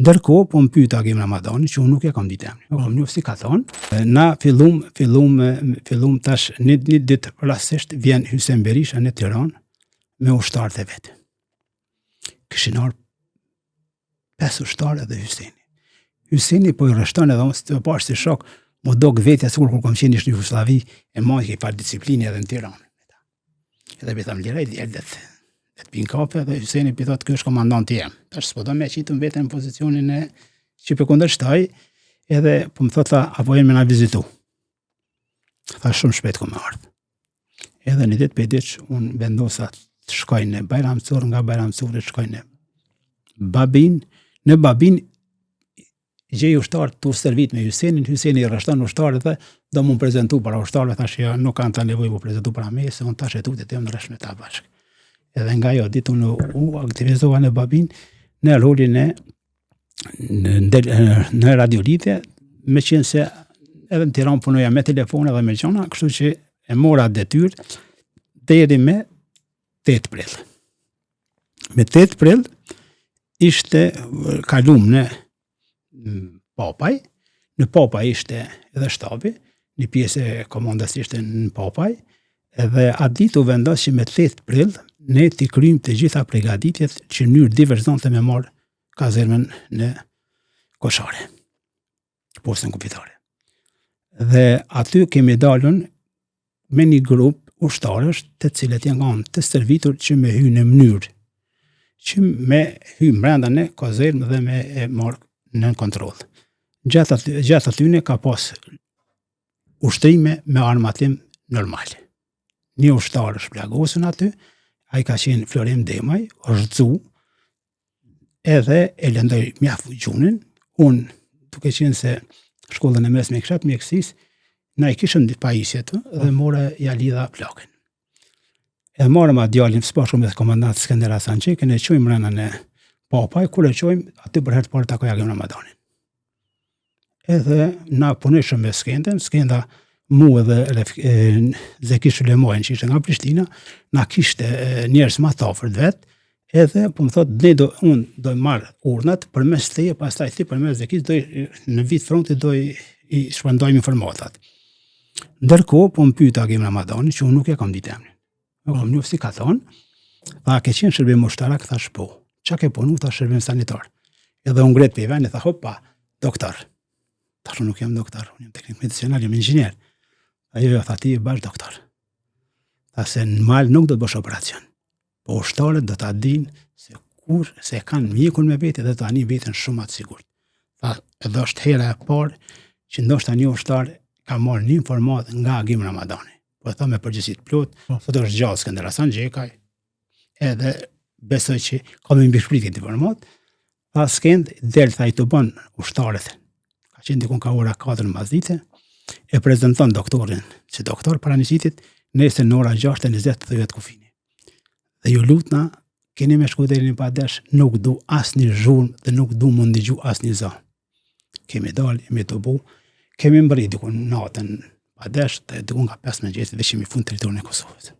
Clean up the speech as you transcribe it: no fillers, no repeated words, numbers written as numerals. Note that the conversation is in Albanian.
Ndërkohë, po më pyet Agim Ramadani, që unë nuk e kam ditë emrin. Kam njoft si ka thonë. Na fillum tash një ditë rastisht vjen Hysem Berisha në Tiranë me ushtarët e vet. Kishin ardhur 5 ushtarë dhe Hyseni. Hyseni po i rreshton edhe unë të pash si shok, më dog vetja sikur kur kam qenë në Jugosllavi e majke pa disiplinë edhe në Tiranë. Edhe i tham liraj djeldet. Të pinë kafe dhe Hyseni pi thot, ky është komandanti jem. Tash s'po do me qitu në vetën në pozicionin e që për kundërshtaj, edhe po më thot, tha, apo jenë me na vizitu. Tha shumë shpejt ku me ardhë. Edhe një ditë për ditë, unë vendosa të shkoj në Bajramcur, nga Bajramcur të shkoj në Babin. Në Babin, gjej ushtarë të servit me Hysenin, Hyseni i rreshton ushtarët dhe do mu prezentu para ushtarëve, thash ja, nuk kanë ta nevojë mu prezentu para me, se unë tash e tutit e më në rresh me ta bashkë. Edhe nga jo, ditë unë u aktivizova në Babin, në rolin në radiolitje, me qenë se edhe në Tiranë punoja me telefone dhe me qona, kështu që e mora detyrë deri me 8 prill. Me 8 prill ishte kalum në Papaj, në Papaj ishte edhe shtabi, një pjesë e komandas ishte në Papaj, edhe atë ditë u vendos që me 8 prill ne t'i kryjmë të gjitha përgatitjet që në mënyrë diversante me marrë kazermen në Koshare, postën kupitare. Dhe aty kemi dalën me një grup ushtarësh të cilët janë kanë të servitur që me hy në mënyrë që me hy mbrenda në kazermë dhe me e marrë në kontroll. Gjatë atyne ka pas ushtrime me armatim normal. Një ushtar është plagosën aty, ai ka qenë Florim Demaj, është dzu, edhe e lëndoj mjaft gjunin. Unë, duke qenë se shkollën e mesme e kisha të mjekësisë, na i kishëm ditë pajisjet dhe mora ja lidha plakën. Edhe marrëm atë djalin së bashku me komandantin Skënder Hasan Çekën, e çojmë brenda në Papaj, kur e çojmë, aty për herë të parë takoj Agim Ramadanin. Edhe na punojshëm me Skenda mu edhe Zeki Shulemojnë që ishte nga Prishtina, na kishte njerëz më të afërt vet, edhe po më thot, unë do marr urnat përmes teje, pastaj ti përmes Zekis në vit fronti do i shpërndajmë informatat. Ndërkohë po më pyet Agim Ramadani, që unë nuk e kam ditë emrin. Nuk kam njoft si ka thonë, tha ke qenë shërbim ushtarak, thash po. Qa ke punu, tha shërbim sanitar. Edhe unë gret për i veni, tha hopa, doktor. Thash unë nuk jam doktor, unë jam teknik medicinal, jam inxhinier. Ajo tha ti i bash doktor. Tha se në mal nuk do të bësh operacion. Po ushtarët do ta dinë se kanë mjekun me vete dhe do tani veten shumë atë sigurt. Tha edhe është hera e parë që ndoshta një ushtar ka marrë një informat nga Agim Ramadani. Po tha me përgjegjësi të plotë, thotë është gjallë Skënder Hasan Xhekaj. Edhe besoj që ka me mbishpritin të informat. Tha Skend del tha i të bën ushtarët. Ka qenë dikun ka ora 4 në mazdite, e prezenton doktorin si doktor para njësitit, nesër në ora 6:20 të jetë kufini. Dhe ju lutna, keni me shku deri në Padesh, nuk du as një zhurmë dhe nuk du më ndigju as një za. Kemi dalë, jemi të bu, kemi mbëri dikun natën Padesh, dhe dikun ka 5 mëngjesit dhe që mi fund teritorin e Kosovës.